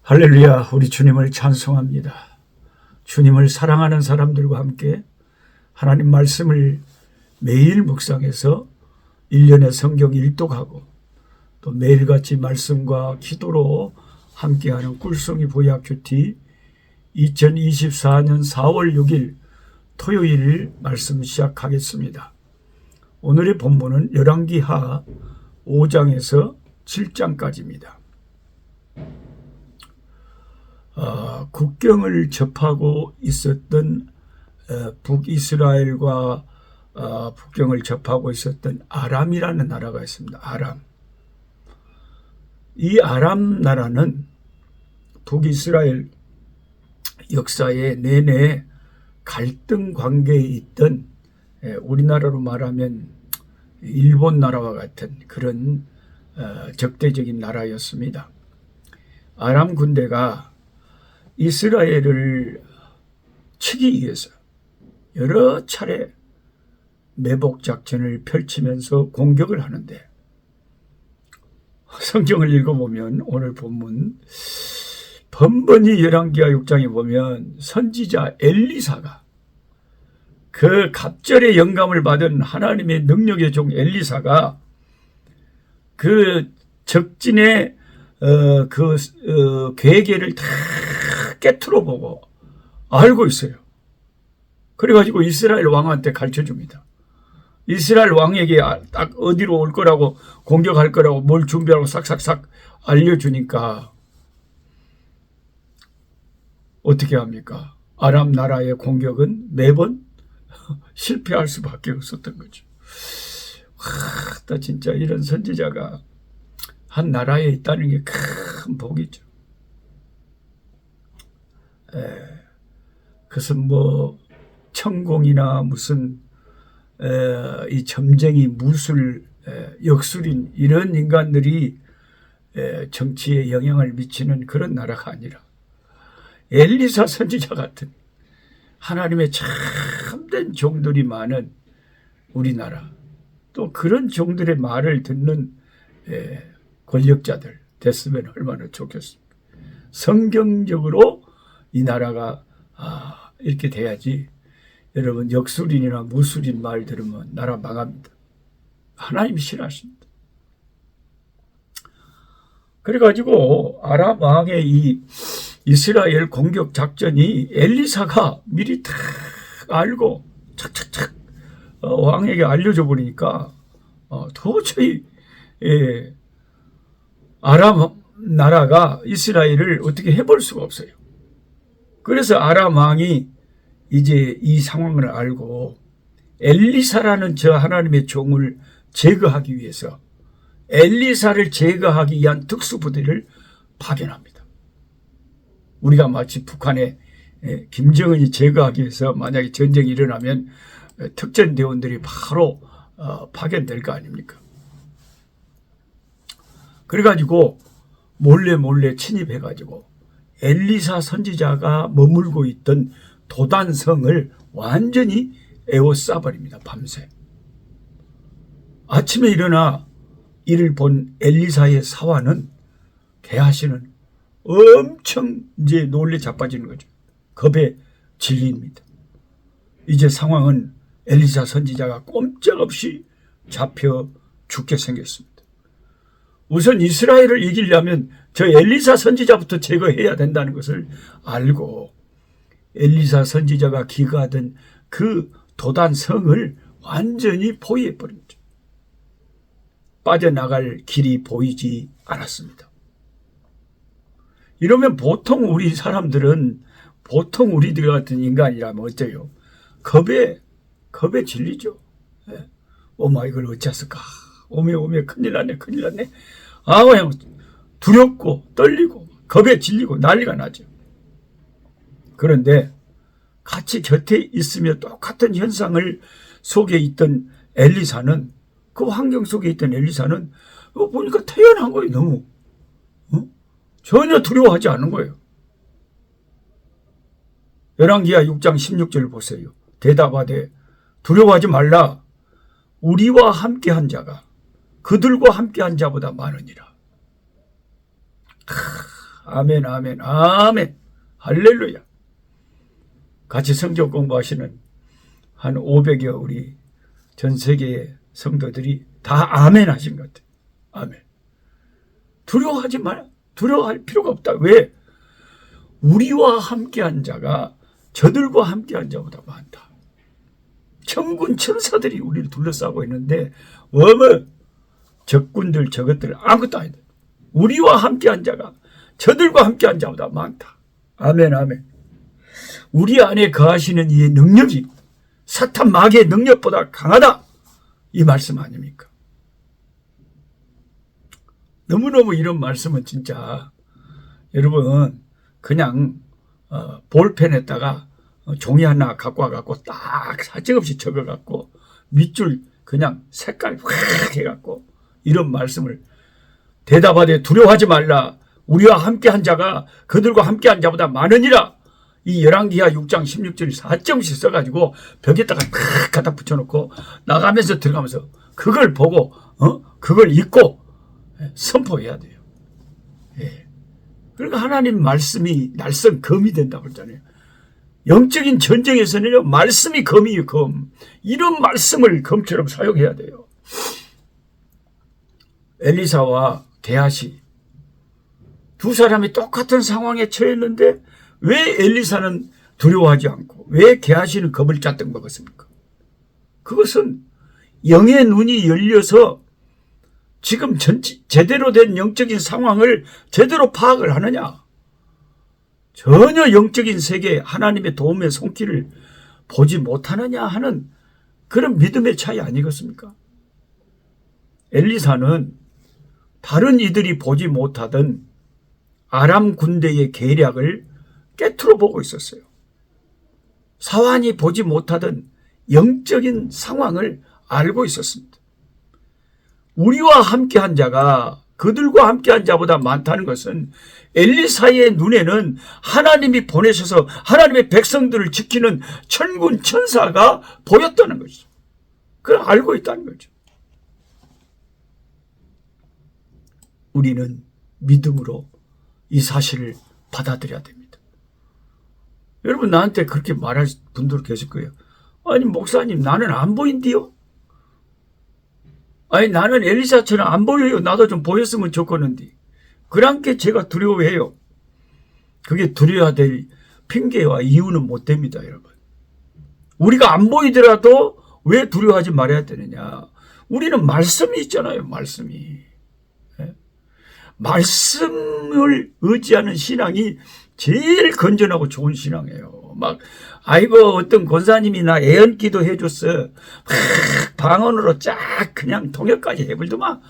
할렐루야, 우리 주님을 찬송합니다. 주님을 사랑하는 사람들과 함께 하나님 말씀을 매일 묵상해서 1년에 성경 일독하고 또 매일같이 말씀과 기도로 함께하는 꿀송이 보약 큐티 2024년 4월 6일 토요일 말씀 시작하겠습니다. 오늘의 본문은 열왕기하 5장에서 7장까지입니다. 국경을 접하고 있었던 북이스라엘과 국경을 접하고 있었던 아람이라는 나라가 있습니다. 아람. 이 아람 나라는 북이스라엘 역사의 내내 갈등 관계에 있던 우리나라로 말하면 일본 나라와 같은 그런 적대적인 나라였습니다. 아람 군대가 이스라엘을 치기 위해서 여러 차례 매복 작전을 펼치면서 공격을 하는데 성경을 읽어보면 오늘 본문 번번이 열왕기하 6장에 보면 선지자 엘리사가 그 갑절의 영감을 받은 하나님의 능력의 종 엘리사가 그 적진의 괴계를 다 깨트려 보고 알고 있어요. 그래가지고 이스라엘 왕한테 가르쳐 줍니다. 이스라엘 왕에게 딱 어디로 올 거라고 공격할 거라고 뭘 준비하고 싹싹싹 알려주니까 어떻게 합니까? 아람 나라의 공격은 매번 실패할 수밖에 없었던 거죠. 나 진짜 이런 선지자가 한 나라에 있다는 게 큰 복이죠. 그것은 뭐 천공이나 무슨 이 점쟁이 무술 역술인 이런 인간들이 정치에 영향을 미치는 그런 나라가 아니라 엘리사 선지자 같은 하나님의 참된 종들이 많은 우리나라, 또 그런 종들의 말을 듣는 권력자들 됐으면 얼마나 좋겠습니까? 성경적으로 이 나라가 이렇게 돼야지. 여러분 역술인이나 무술인 말 들으면 나라 망합니다. 하나님이 싫어하십니다. 그래가지고 아람 왕의 이 이스라엘 공격 작전이 엘리사가 미리 다 알고 착착착 왕에게 알려줘 버리니까 도저히 아람 나라가 이스라엘을 어떻게 해볼 수가 없어요. 그래서 아람 왕이 이제 이 상황을 알고 엘리사라는 저 하나님의 종을 제거하기 위해서 엘리사를 제거하기 위한 특수부대를 파견합니다. 우리가 마치 북한에 김정은이 제거하기 위해서 만약에 전쟁이 일어나면 특전대원들이 바로 파견될 거 아닙니까? 그래가지고 몰래 침입해가지고 엘리사 선지자가 머물고 있던 도단성을 완전히 에워싸버립니다. 밤새. 아침에 일어나 이를 본 엘리사의 사환은 게하시는 엄청 이제 놀래 자빠지는 거죠. 겁에 질립니다. 이제 상황은 엘리사 선지자가 꼼짝없이 잡혀 죽게 생겼습니다. 우선 이스라엘을 이기려면 저 엘리사 선지자부터 제거해야 된다는 것을 알고 엘리사 선지자가 기거하던 그 도단성을 완전히 포위해버립니다. 빠져나갈 길이 보이지 않았습니다. 이러면 보통 우리 사람들은 보통 우리들 같은 인간이라면 어때요? 겁에 질리죠. 어머 이걸 어찌했을까? 오메 큰일 났네. 그냥 두렵고 떨리고 겁에 질리고 난리가 나죠. 그런데 같이 곁에 있으며 똑같은 현상을 속에 있던 엘리사는 그 환경 속에 있던 엘리사는 보니까 태연한 거예요. 너무 전혀 두려워하지 않은 거예요. 열왕기하 6장 16절 보세요. 대답하되 두려워하지 말라. 우리와 함께한 자가 그들과 함께한 자보다 많으니라. 아멘, 아멘, 아멘. 할렐루야. 같이 성경 공부하시는 한 500여 우리 전 세계의 성도들이 다 아멘 하신 것 같아요. 아멘. 두려워하지 마라. 두려워할 필요가 없다. 왜? 우리와 함께한 자가 저들과 함께한 자보다 많다. 천군 천사들이 우리를 둘러싸고 있는데 뭐 적군들 저것들 아무것도 아니다. 우리와 함께한 자가 저들과 함께한 자보다 많다. 아멘, 아멘. 우리 안에 거하시는 이의 능력이 사탄 마귀의 능력보다 강하다. 이 말씀 아닙니까? 너무너무 이런 말씀은 진짜 여러분 그냥 볼펜에다가 종이 하나 갖고 와갖고 딱 사정없이 적어갖고 밑줄 그냥 색깔 확 해갖고 이런 말씀을 대답하되 두려워하지 말라. 우리와 함께한 자가 그들과 함께한 자보다 많으니라. 이 열왕기하 6장 16절 4점씩 써가지고 벽에다가 탁 갖다 붙여놓고 나가면서 들어가면서 그걸 보고 그걸 읽고 선포해야 돼요. 예. 그러니까 하나님 말씀이 날선 검이 된다고 그러잖아요. 영적인 전쟁에서는요 말씀이 검이에요. 검. 이런 말씀을 검처럼 사용해야 돼요. 엘리사와 게하시 두 사람이 똑같은 상황에 처했는데 왜 엘리사는 두려워하지 않고 왜 게하시는 겁을 잔뜩 먹었습니까? 그것은 영의 눈이 열려서 지금 제대로 된 영적인 상황을 제대로 파악을 하느냐, 전혀 영적인 세계 하나님의 도움의 손길을 보지 못하느냐 하는 그런 믿음의 차이 아니겠습니까? 엘리사는 다른 이들이 보지 못하던 아람 군대의 계략을 깨트려 보고 있었어요. 사환이 보지 못하던 영적인 상황을 알고 있었습니다. 우리와 함께한 자가 그들과 함께한 자보다 많다는 것은 엘리사의 눈에는 하나님이 보내셔서 하나님의 백성들을 지키는 천군 천사가 보였다는 것이죠. 그걸 알고 있다는 거죠. 우리는 믿음으로 이 사실을 받아들여야 됩니다. 여러분 나한테 그렇게 말할 분들 계실 거예요. 아니 목사님 나는 안 보인디요? 아니 나는 엘리사처럼 안 보여요. 나도 좀 보였으면 좋겠는데. 그랑께 제가 두려워해요. 그게 두려워야 될 핑계와 이유는 못 됩니다. 여러분. 우리가 안 보이더라도 왜 두려워하지 말아야 되느냐. 우리는 말씀이 있잖아요. 말씀이. 말씀을 의지하는 신앙이 제일 건전하고 좋은 신앙이에요. 막 아이고 어떤 권사님이 나 애언기도 해줬어. 막 방언으로 쫙 그냥 통역까지 해버리더만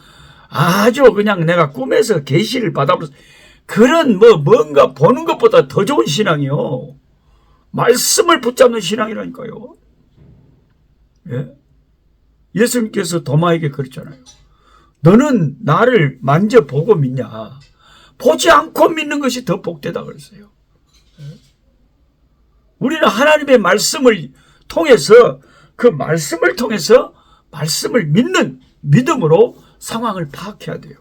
아주 그냥 내가 꿈에서 계시를 받아버렸어. 그런 뭔가 보는 것보다 더 좋은 신앙이요. 말씀을 붙잡는 신앙이라니까요. 예? 예수님께서 도마에게 그랬잖아요. 너는 나를 만져보고 믿냐. 보지 않고 믿는 것이 더 복되다 그랬어요. 우리는 하나님의 말씀을 통해서 그 말씀을 통해서 말씀을 믿는 믿음으로 상황을 파악해야 돼요.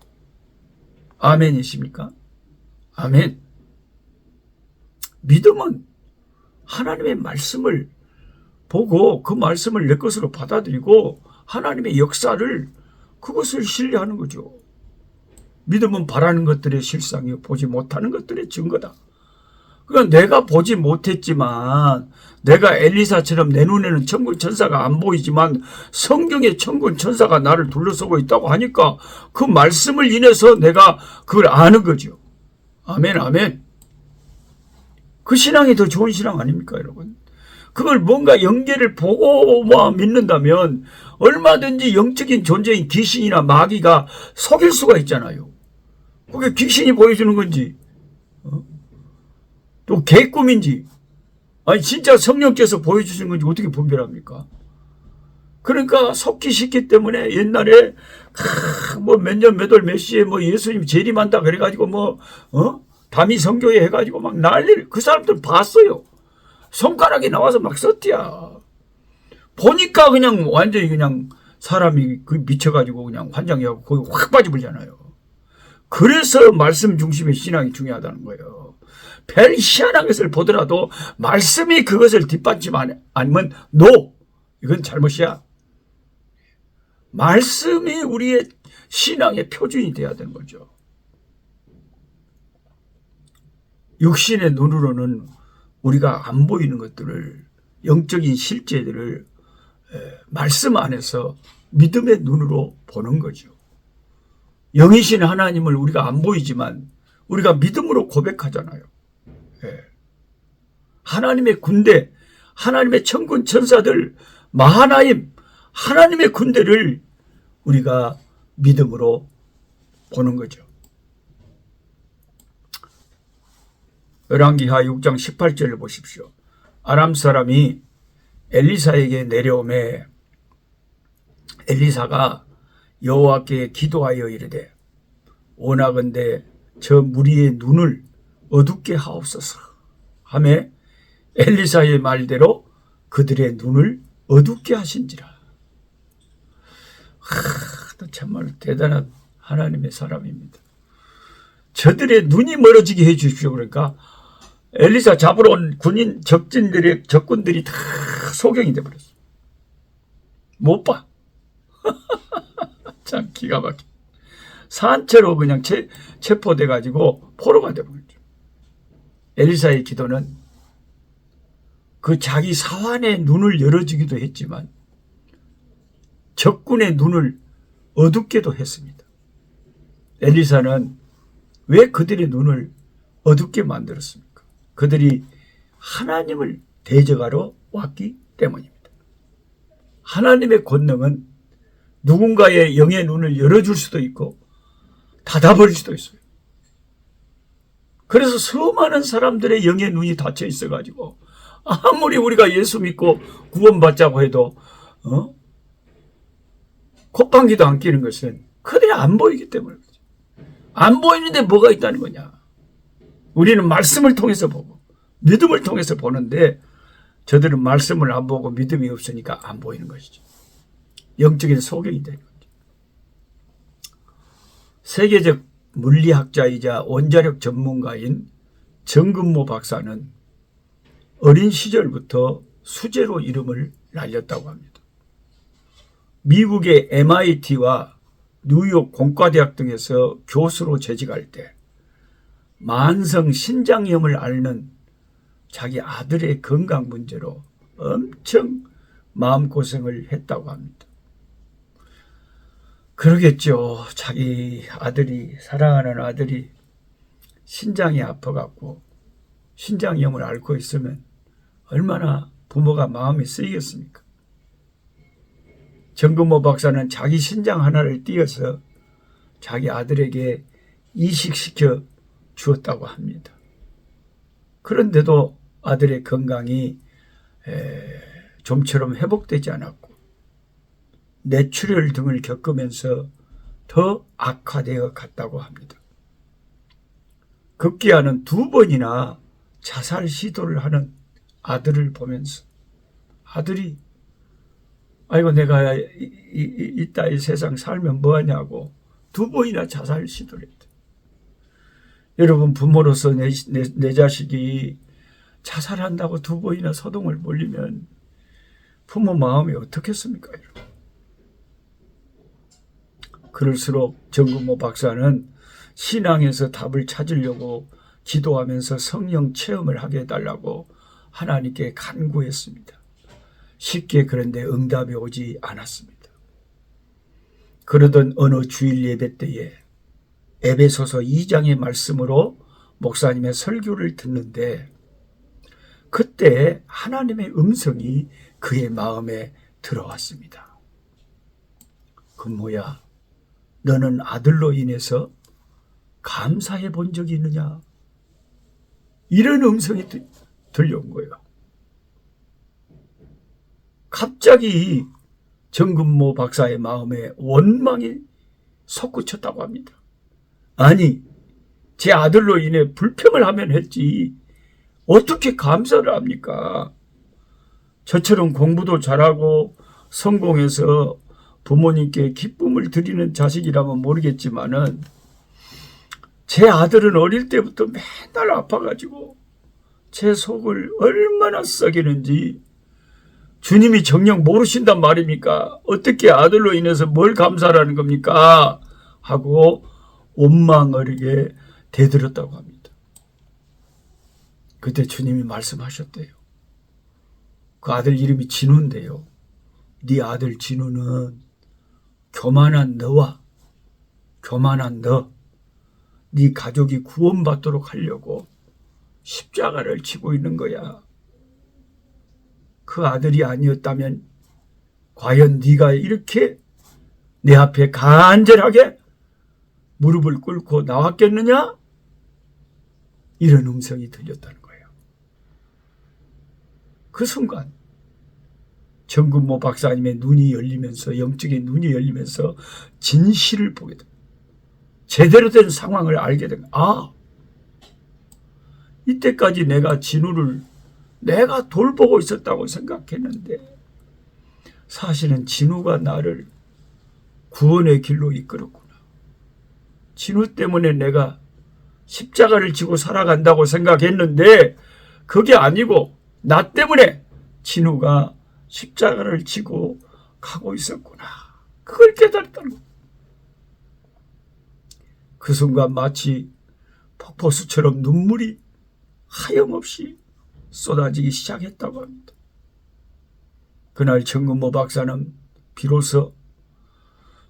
아멘이십니까? 아멘. 믿음은 하나님의 말씀을 보고 그 말씀을 내 것으로 받아들이고 하나님의 역사를 그것을 신뢰하는 거죠. 믿음은 바라는 것들의 실상이요 보지 못하는 것들의 증거다. 그러니까 내가 보지 못했지만 내가 엘리사처럼 내 눈에는 천군 천사가 안 보이지만 성경에 천군 천사가 나를 둘러서고 있다고 하니까 그 말씀을 인해서 내가 그걸 아는 거죠. 아멘 아멘. 그 신앙이 더 좋은 신앙 아닙니까 여러분? 그걸 뭔가 연계를 보고만 믿는다면 얼마든지 영적인 존재인 귀신이나 마귀가 속일 수가 있잖아요. 그게 귀신이 보여주는 건지 또 개꿈인지 아니 진짜 성령께서 보여주시는 건지 어떻게 분별합니까? 그러니까 속기 쉽기 때문에 옛날에 뭐 몇 년 몇 월 몇 시에 뭐 예수님 재림한다 그래가지고 담이 성교회 해가지고 막 난리를 그 사람들 봤어요. 손가락이 나와서 막 썼디야. 보니까 그냥 완전히 그냥 사람이 그 미쳐가지고 그냥 환장해가지고 거기 확 빠져버리잖아요. 그래서 말씀 중심의 신앙이 중요하다는 거예요. 별 희한한 것을 보더라도 말씀이 그것을 뒷받침 아니면 NO! 이건 잘못이야. 말씀이 우리의 신앙의 표준이 돼야 되는 거죠. 육신의 눈으로는 우리가 안 보이는 것들을, 영적인 실제들을 말씀 안에서 믿음의 눈으로 보는 거죠. 영이신 하나님을 우리가 안 보이지만 우리가 믿음으로 고백하잖아요. 하나님의 군대, 하나님의 천군 천사들, 마하나임, 하나님의 군대를 우리가 믿음으로 보는 거죠. 열왕기하 6장 18절을 보십시오. 아람 사람이 엘리사에게 내려오매 엘리사가 여호와께 기도하여 이르되 원하건대 저 무리의 눈을 어둡게 하옵소서 하매 엘리사의 말대로 그들의 눈을 어둡게 하신지라. 정말 대단한 하나님의 사람입니다. 저들의 눈이 멀어지게 해 주십시오. 그러니까 엘리사 잡으러 온 군인 적군들이 다 소경이 돼버렸어. 못 봐. 참 기가 막혀. 산채로 그냥 체포돼가지고 포로가 돼버렸죠. 엘리사의 기도는 그 자기 사환의 눈을 열어주기도 했지만 적군의 눈을 어둡게도 했습니다. 엘리사는 왜 그들의 눈을 어둡게 만들었습니까? 그들이 하나님을 대적하러 왔기 때문입니다. 하나님의 권능은 누군가의 영의 눈을 열어줄 수도 있고 닫아버릴 수도 있어요. 그래서 수많은 사람들의 영의 눈이 닫혀 있어가지고 아무리 우리가 예수 믿고 구원받자고 해도 콧방귀도 안 끼는 것은 그들이 안 보이기 때문에 그렇죠. 안 보이는데 뭐가 있다는 거냐. 우리는 말씀을 통해서 보고 믿음을 통해서 보는데 저들은 말씀을 안 보고 믿음이 없으니까 안 보이는 것이죠. 영적인 소경이 되는 거죠. 세계적 물리학자이자 원자력 전문가인 정근모 박사는 어린 시절부터 수재로 이름을 날렸다고 합니다. 미국의 MIT와 뉴욕 공과대학 등에서 교수로 재직할 때 만성 신장염을 앓는 자기 아들의 건강 문제로 엄청 마음고생을 했다고 합니다. 그러겠죠. 자기 아들이, 사랑하는 아들이 신장이 아파갖고 신장염을 앓고 있으면 얼마나 부모가 마음이 쓰이겠습니까? 정근모 박사는 자기 신장 하나를 띄어서 자기 아들에게 이식시켜 주었다고 합니다. 그런데도 아들의 건강이 좀처럼 회복되지 않았고 뇌출혈 등을 겪으면서 더 악화되어 갔다고 합니다. 급기야는 2번이나 자살 시도를 하는 아들을 보면서 아들이 아이고 내가 이 세상 살면 뭐하냐고 2번이나 자살 시도를 했다. 여러분 부모로서 내 자식이 자살한다고 2번이나 소동을 몰리면 부모 마음이 어떻겠습니까? 그럴수록 정근모 박사는 신앙에서 답을 찾으려고 기도하면서 성령 체험을 하게 해달라고 하나님께 간구했습니다. 쉽게 그런데 응답이 오지 않았습니다. 그러던 어느 주일 예배 때에 에베소서 2장의 말씀으로 목사님의 설교를 듣는데 그때 하나님의 음성이 그의 마음에 들어왔습니다. 금모야, 너는 아들로 인해서 감사해 본 적이 있느냐? 이런 음성이 들려온 거예요. 갑자기 정근모 박사의 마음에 원망이 솟구쳤다고 합니다. 아니, 제 아들로 인해 불평을 하면 했지 어떻게 감사를 합니까? 저처럼 공부도 잘하고 성공해서 부모님께 기쁨을 드리는 자식이라면 모르겠지만은 제 아들은 어릴 때부터 맨날 아파가지고 제 속을 얼마나 썩이는지 주님이 정녕 모르신단 말입니까? 어떻게 아들로 인해서 뭘 감사하라는 겁니까? 하고 원망어리게 대들었다고 합니다. 그때 주님이 말씀하셨대요. 그 아들 이름이 진우인데요. 네 아들 진우는 교만한 너와 교만한 너, 네 가족이 구원받도록 하려고 십자가를 지고 있는 거야. 그 아들이 아니었다면 과연 네가 이렇게 내 앞에 간절하게 무릎을 꿇고 나왔겠느냐? 이런 음성이 들렸다는 거예요. 그 순간 정근모 박사님의 눈이 열리면서, 영적인 눈이 열리면서 진실을 보게 됩니다. 제대로 된 상황을 알게 됩니다. 아, 이때까지 내가 진우를 내가 돌보고 있었다고 생각했는데 사실은 진우가 나를 구원의 길로 이끌었구나. 진우 때문에 내가 십자가를 지고 살아간다고 생각했는데 그게 아니고 나 때문에 진우가 십자가를 지고 가고 있었구나. 그걸 깨달았다는 거예요. 그 순간 마치 폭포수처럼 눈물이 하염없이 쏟아지기 시작했다고 합니다. 그날 정근모 박사는 비로소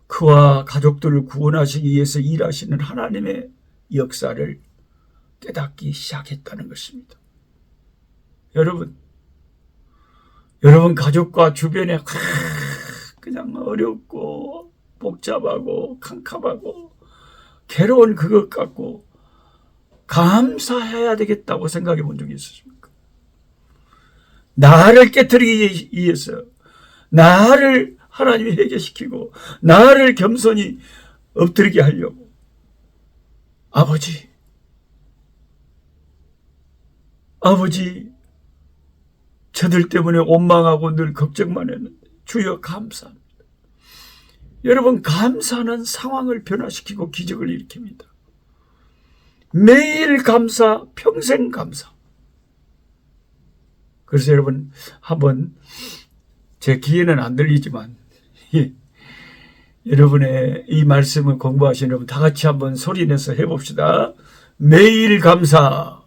그와 가족들을 구원하시기 위해서 일하시는 하나님의 역사를 깨닫기 시작했다는 것입니다. 여러분 가족과 주변에 그냥 어렵고 복잡하고 캄캄하고 괴로운 그것 갖고 감사해야 되겠다고 생각해 본 적이 있으십니까? 나를 깨트리기 위해서 나를 하나님이 해결시키고 나를 겸손히 엎드리게 하려고 아버지 저들 때문에 원망하고 늘 걱정만 했는데 주여 감사합니다. 여러분 감사는 상황을 변화시키고 기적을 일으킵니다. 매일 감사, 평생 감사. 그래서 여러분 한번 제 귀에는 안 들리지만 여러분의 이 말씀을 공부하시는 여러분 다 같이 한번 소리내서 해봅시다. 매일 감사,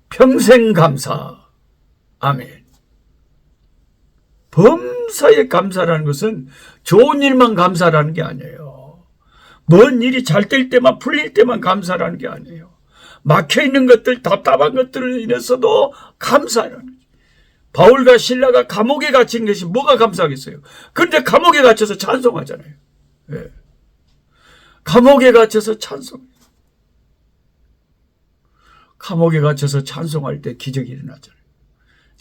평생 감사. 아멘. 범사에 감사라는 것은 좋은 일만 감사라는 게 아니에요. 먼 일이 잘 될 때만 풀릴 때만 감사라는 게 아니에요. 막혀있는 것들, 답답한 것들을 인해서도 감사라는 거죠. 바울과 신라가 감옥에 갇힌 것이 뭐가 감사하겠어요? 그런데 감옥에 갇혀서 찬송하잖아요. 네. 감옥에 갇혀서 찬송해요. 감옥에 갇혀서 찬송할 때 기적이 일어나잖아요.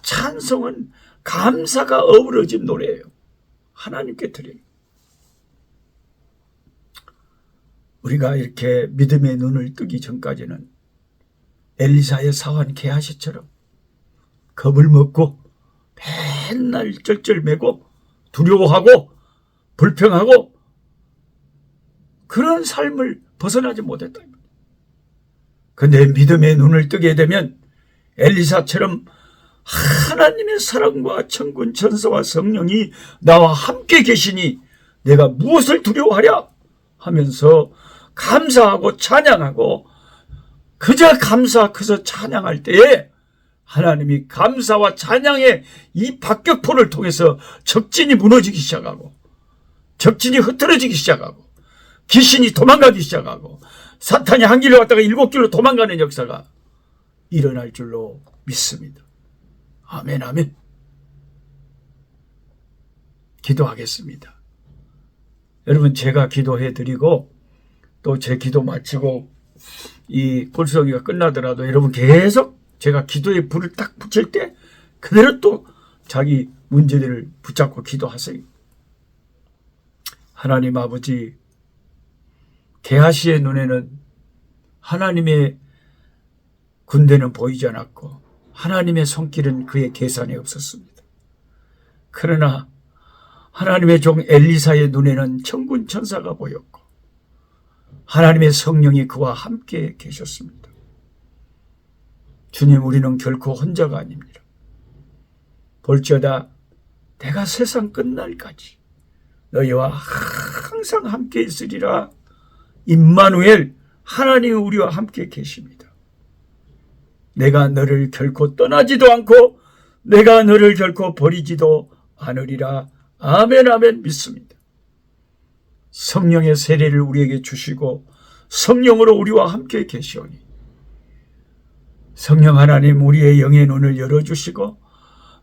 찬송은 감사가 어우러진 노래예요. 하나님께 드려요. 우리가 이렇게 믿음의 눈을 뜨기 전까지는 엘리사의 사환 게하시처럼 겁을 먹고 맨날 쩔쩔매고 두려워하고 불평하고 그런 삶을 벗어나지 못했다. 그런데 믿음의 눈을 뜨게 되면 엘리사처럼 하나님의 사랑과 천군 천사와 성령이 나와 함께 계시니 내가 무엇을 두려워하랴 하면서 감사하고 찬양하고 그저 찬양할 때에 하나님이 감사와 찬양의 이 박격포를 통해서 적진이 무너지기 시작하고 적진이 흐트러지기 시작하고 귀신이 도망가기 시작하고 사탄이 한 길로 갔다가 7길로 도망가는 역사가 일어날 줄로 믿습니다. 아멘, 아멘. 기도하겠습니다. 여러분 제가 기도해드리고 또 제 기도 마치고 이 꿀송이가 끝나더라도 여러분 계속 제가 기도에 불을 딱 붙일 때 그대로 또 자기 문제들을 붙잡고 기도하세요. 하나님 아버지, 게하시의 눈에는 하나님의 군대는 보이지 않았고 하나님의 손길은 그의 계산에 없었습니다. 그러나 하나님의 종 엘리사의 눈에는 천군 천사가 보였고 하나님의 성령이 그와 함께 계셨습니다. 주님, 우리는 결코 혼자가 아닙니다. 볼지어다 내가 세상 끝날까지 너희와 항상 함께 있으리라. 임마누엘, 하나님이 우리와 함께 계십니다. 내가 너를 결코 떠나지도 않고 내가 너를 결코 버리지도 않으리라. 아멘, 아멘 믿습니다. 성령의 세례를 우리에게 주시고 성령으로 우리와 함께 계시오니 성령 하나님, 우리의 영의 눈을 열어주시고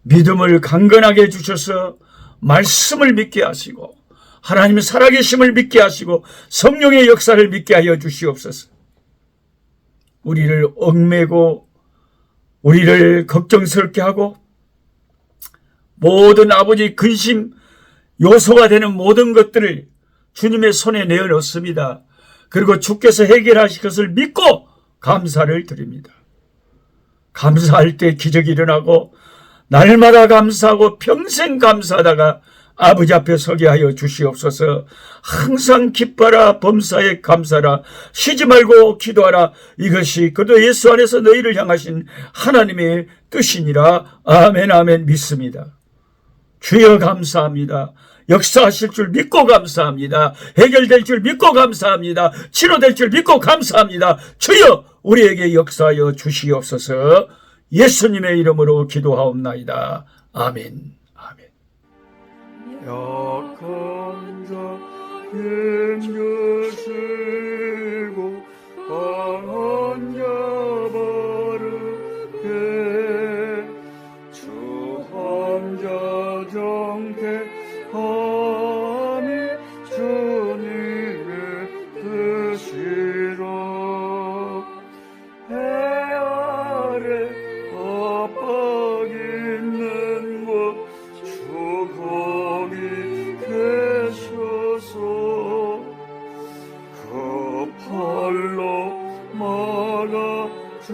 믿음을 강건하게 해주셔서 말씀을 믿게 하시고 하나님의 살아계심을 믿게 하시고 성령의 역사를 믿게 하여 주시옵소서. 우리를 얽매고 우리를 걱정스럽게 하고 모든 아버지 근심 요소가 되는 모든 것들을 주님의 손에 내어놓습니다. 그리고 주께서 해결하실 것을 믿고 감사를 드립니다. 감사할 때 기적이 일어나고 날마다 감사하고 평생 감사하다가 아버지 앞에 서게 하여 주시옵소서. 항상 기뻐라, 범사에 감사라, 쉬지 말고 기도하라. 이것이 그도 예수 안에서 너희를 향하신 하나님의 뜻이니라. 아멘, 아멘 믿습니다. 주여 감사합니다. 역사하실 줄 믿고 감사합니다. 해결될 줄 믿고 감사합니다. 치료될 줄 믿고 감사합니다. 주여 우리에게 역사하여 주시옵소서. 예수님의 이름으로 기도하옵나이다. 아멘. 아멘. 약한 자 힘주시고 강한 자 바르게 주한 자 정택함이 주님의 뜻이라. 해 아래 압박 있는 곳 주 거기 계셔서 그 팔로 막아 주